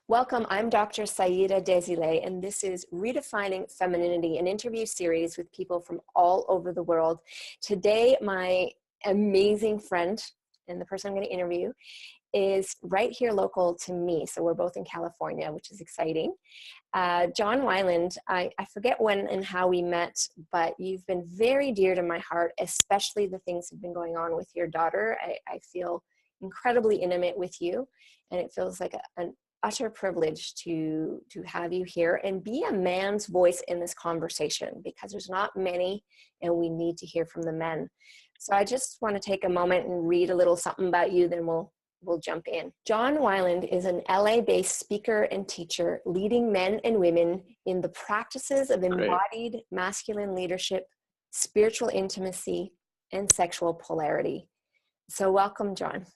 Welcome, I'm Dr. Saida Desile, and this is Redefining Femininity, an interview series with people from all over the world. Today, my amazing friend, and the person I'm going to interview, is right here local to me. So we're both in California, which is exciting. John Wineland, I forget when and how we met, but you've been very dear to my heart, especially the things that have been going on with your daughter. I feel incredibly intimate with you, and it feels like an utter privilege to have you here and be a man's voice in this conversation, because there's not many and we need to hear from the men. So I just want to take a moment and read a little something about you, then we'll jump in. John Wineland is an LA-based speaker and teacher leading men and women in the practices of embodied masculine leadership, spiritual intimacy, and sexual polarity. So welcome, John.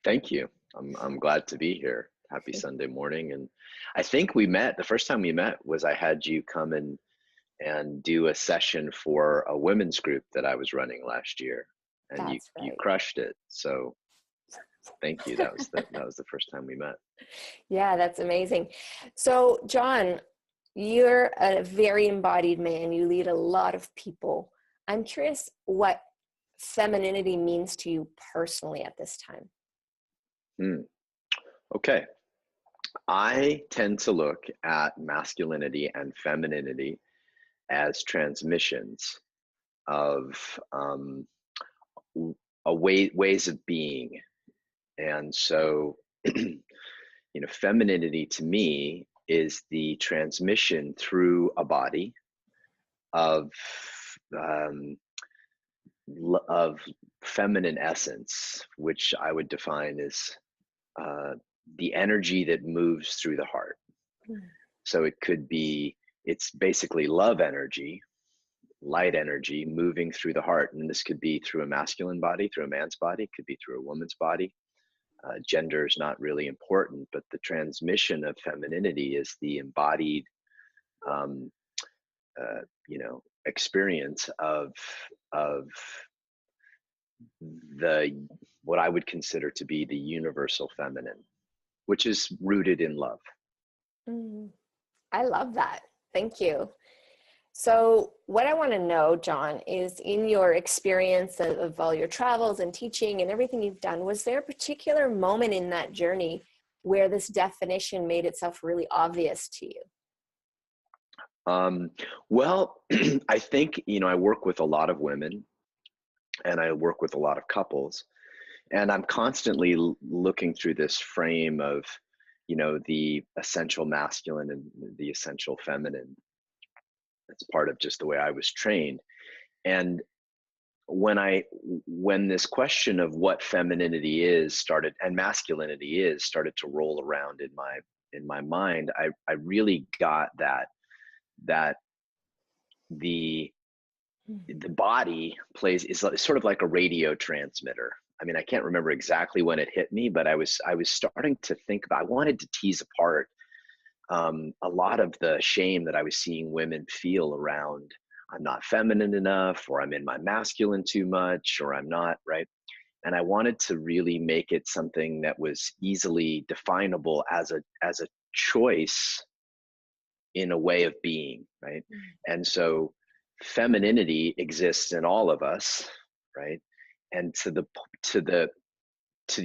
Thank you. I'm glad to be here. Happy Sunday morning. And I think the first time we met was I had you come and do a session for a women's group that I was running last year. And you crushed it. So thank you. That was the first time we met. Yeah, that's amazing. So John, you're a very embodied man. You lead a lot of people. I'm curious what femininity means to you personally at this time. Okay. I tend to look at masculinity and femininity as transmissions of ways of being. And so, femininity to me is the transmission through a body of feminine essence, which I would define as the energy that moves through the heart. So it's basically love energy, light energy moving through the heart. And this could be through a masculine body, through a man's body, it could be through a woman's body. Gender is not really important, but the transmission of femininity is the embodied, experience of what I would consider to be the universal feminine, which is rooted in love. I love that. Thank you. So what I want to know, John, is in your experience of all your travels and teaching and everything you've done, was there a particular moment in that journey where this definition made itself really obvious to you? Well, I think, I work with a lot of women and I work with a lot of couples, and I'm constantly looking through this frame of, the essential masculine and the essential feminine. It's part of just the way I was trained. And when this question of what femininity is started and masculinity is started to roll around in my mind, I really got that the body is sort of like a radio transmitter. I mean, I can't remember exactly when it hit me, but I was starting to think about, I wanted to tease apart a lot of the shame that I was seeing women feel around, I'm not feminine enough, or I'm in my masculine too much, or I'm not, right? And I wanted to really make it something that was easily definable as a choice in a way of being, right? And so femininity exists in all of us, right? And to the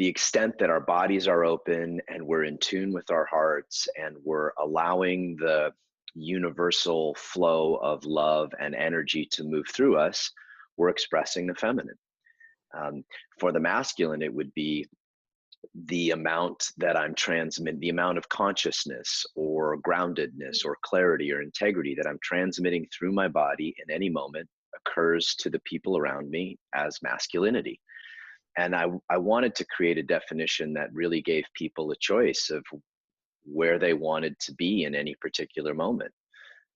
extent that our bodies are open and we're in tune with our hearts and we're allowing the universal flow of love and energy to move through us, we're expressing the feminine. For the masculine, it would be the amount that I'm transmitting, the amount of consciousness or groundedness or clarity or integrity that I'm transmitting through my body in any moment occurs to the people around me as masculinity. And I wanted to create a definition that really gave people a choice of where they wanted to be in any particular moment.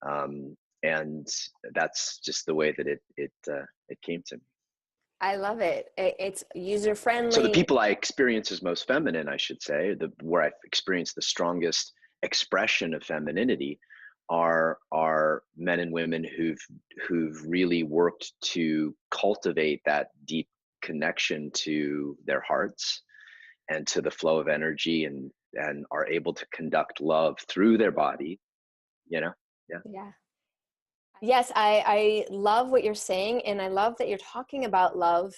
And that's just the way that it came to me. I love it. It's user-friendly. So the people I experience as most feminine, I should say, where I've experienced the strongest expression of femininity are men and women who've really worked to cultivate that deep connection to their hearts and to the flow of energy, and are able to conduct love through their body, you know? Yeah. Yeah. Yes, I love what you're saying, and I love that you're talking about love.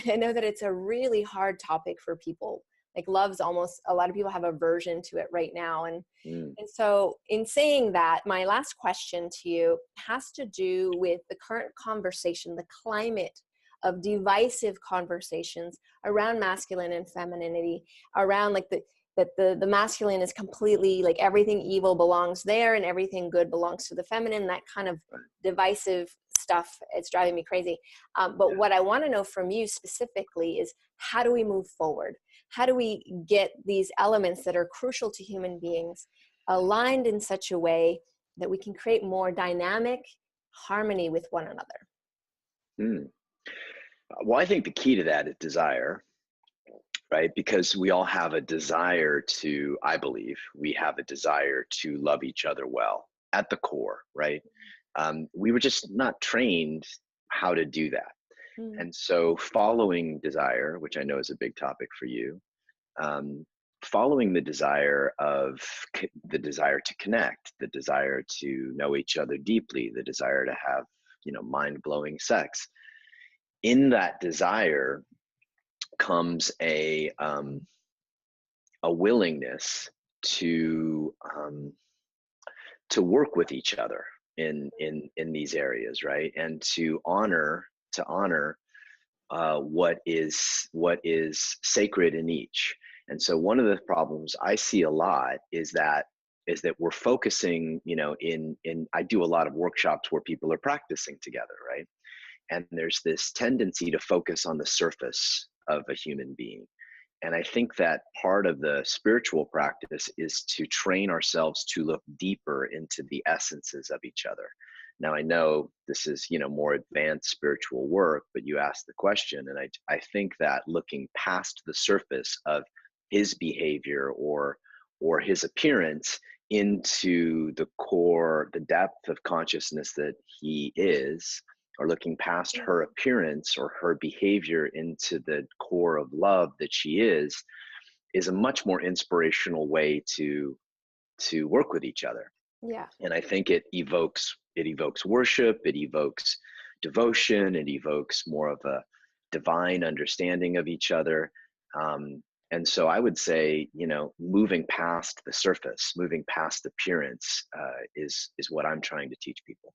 I know that it's a really hard topic for people. Like love's almost, a lot of people have aversion to it right now. Mm. And so in saying that, my last question to you has to do with the current conversation, the climate of divisive conversations around masculine and femininity, around like the masculine is completely like everything evil belongs there and everything good belongs to the feminine, that kind of divisive stuff. It's driving me crazy. But what I want to know from you specifically is, how do we move forward? How do we get these elements that are crucial to human beings aligned in such a way that we can create more dynamic harmony with one another? Mm. Well, I think the key to that is desire, right? Because we all have a desire to, I believe, we have a desire to love each other well at the core, right? We were just not trained how to do that. And so following desire, which I know is a big topic for you, following the desire the desire to connect, the desire to know each other deeply, the desire to have, mind-blowing sex. In that desire comes a willingness to work with each other in these areas, right? And to honor what is sacred in each. And so one of the problems I see a lot is that we're focusing, in I do a lot of workshops where people are practicing together, right? And there's this tendency to focus on the surface of a human being. And I think that part of the spiritual practice is to train ourselves to look deeper into the essences of each other. Now, I know this is, more advanced spiritual work, but you asked the question, and I think that looking past the surface of his behavior or his appearance into the core, the depth of consciousness that he is, or looking past her appearance or her behavior into the core of love that she is a much more inspirational way to work with each other. Yeah. And I think it evokes worship, it evokes devotion, it evokes more of a divine understanding of each other. And so I would say, moving past the surface, moving past appearance, is what I'm trying to teach people.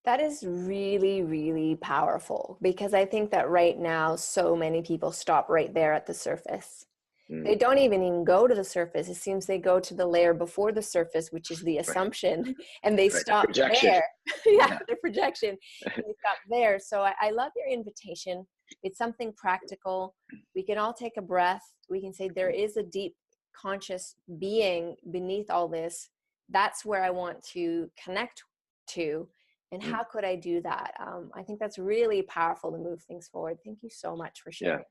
That is really, really powerful, because I think that right now, so many people stop right there at the surface. They don't even go to the surface. It seems they go to the layer before the surface, which is the assumption, and they stop Projection. there. Yeah, the projection. And they stop there. So I love your invitation. It's something practical. We can all take a breath. We can say there is a deep conscious being beneath all this. That's where I want to connect to. And how could I do that? I think that's really powerful to move things forward. Thank you so much for sharing.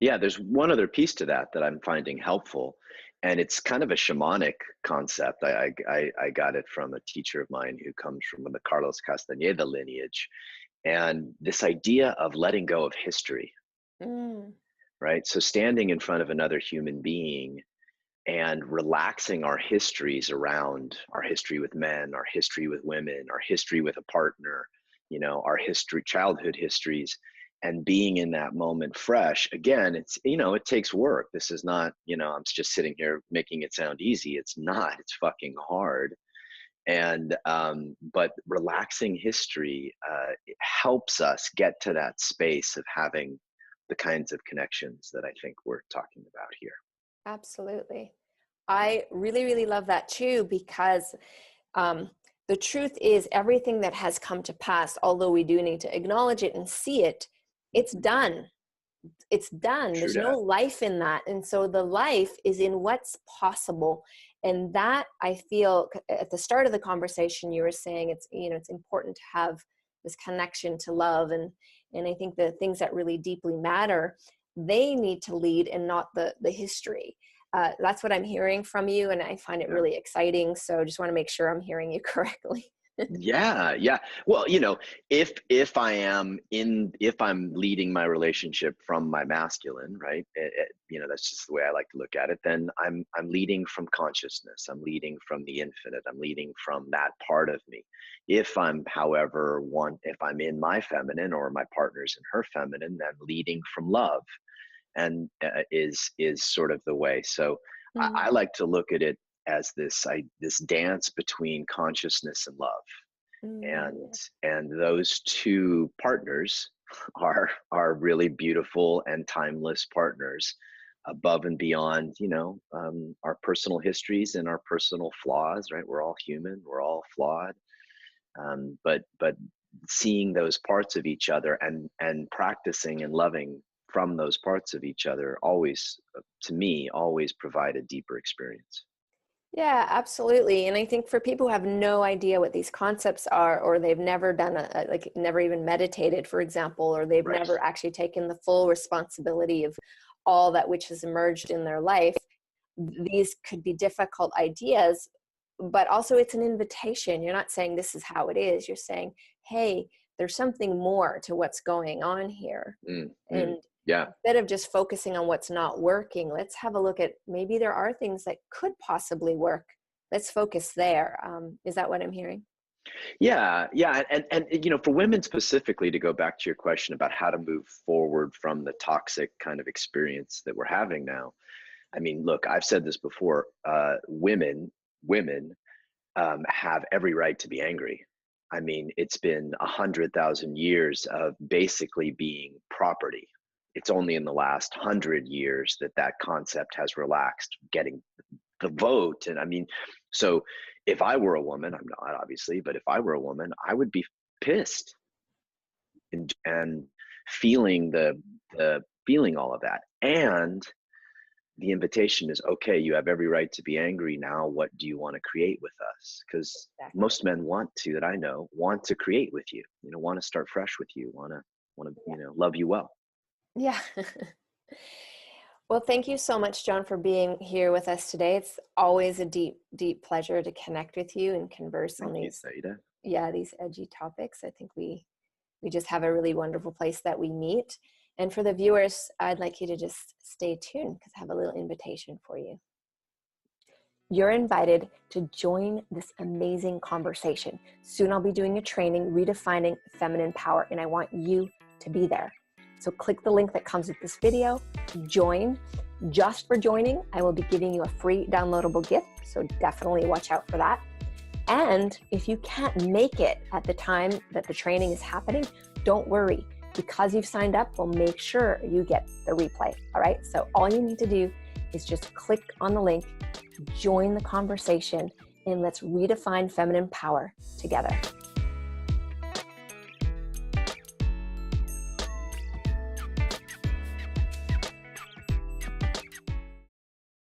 Yeah, there's one other piece to that I'm finding helpful, and it's kind of a shamanic concept. I got it from a teacher of mine who comes from the Carlos Castaneda lineage, and this idea of letting go of history, right? So standing in front of another human being and relaxing our histories around our history with men, our history with women, our history with a partner, our childhood histories, and being in that moment fresh. Again, it's, it takes work. This is not, I'm just sitting here making it sound easy. It's not, it's fucking hard. And, but relaxing history helps us get to that space of having the kinds of connections that I think we're talking about here. Absolutely. I really, really love that too, because the truth is, everything that has come to pass, although we do need to acknowledge it and see it, it's done. It's done. There's no life in that. And so the life is in what's possible. And that, I feel, at the start of the conversation, you were saying it's, it's important to have this connection to love. And I think the things that really deeply matter, they need to lead and not the history. That's what I'm hearing from you. And I find it really exciting. So just want to make sure I'm hearing you correctly. Yeah, yeah. Well, if I'm leading my relationship from my masculine, right? That's just the way I like to look at it. Then I'm leading from consciousness. I'm leading from the infinite. I'm leading from that part of me. If I'm, however, if I'm in my feminine or my partner's in her feminine, then leading from love, and is sort of the way. So I Mm, like to look at it as this dance between consciousness and love, and mm, those two partners are really beautiful and timeless partners, above and beyond our personal histories and our personal flaws, right? We're all human, we're all flawed, but seeing those parts of each other and practicing and loving from those parts of each other always, to me, always provide a deeper experience. yeah, absolutely. And I think for people who have no idea what these concepts are, or they've never done like never even meditated, for example, or they've Right. never actually taken the full responsibility of all that which has emerged in their life, these could be difficult ideas, but also it's an invitation. You're not saying this is how it is. You're saying, hey, there's something more to what's going on here. Mm, mm, And yeah. instead of just focusing on what's not working, let's have a look at maybe there are things that could possibly work. Let's focus there. Is that what I'm hearing? Yeah, yeah, and for women specifically, to go back to your question about how to move forward from the toxic kind of experience that we're having now. I mean, look, I've said this before. Women have every right to be angry. I mean, it's been 100,000 years of basically being property. It's only in the last 100 years that concept has relaxed, getting the vote. And I mean, so if I were a woman, I'm not obviously, but if I were a woman, I would be pissed and feeling the feeling all of that. And the invitation is, okay, you have every right to be angry. Now what do you want to create with us? Because Exactly. most men that I know, want to create with you, want to start fresh with you, want to Yeah. love you well. Yeah. Well, thank you so much, John, for being here with us today. It's always a deep, deep pleasure to connect with you and converse on Thank you, these, Saida. yeah, these edgy topics. I think we just have a really wonderful place that we meet. And for the viewers, I'd like you to just stay tuned because I have a little invitation for you. You're invited to join this amazing conversation. Soon I'll be doing a training, Redefining Feminine Power, and I want you to be there. So click the link that comes with this video, join. Just for joining, I will be giving you a free downloadable gift, so definitely watch out for that. And if you can't make it at the time that the training is happening, don't worry. Because you've signed up, we'll make sure you get the replay. All right. So all you need to do is just click on the link, join the conversation, and let's redefine feminine power together.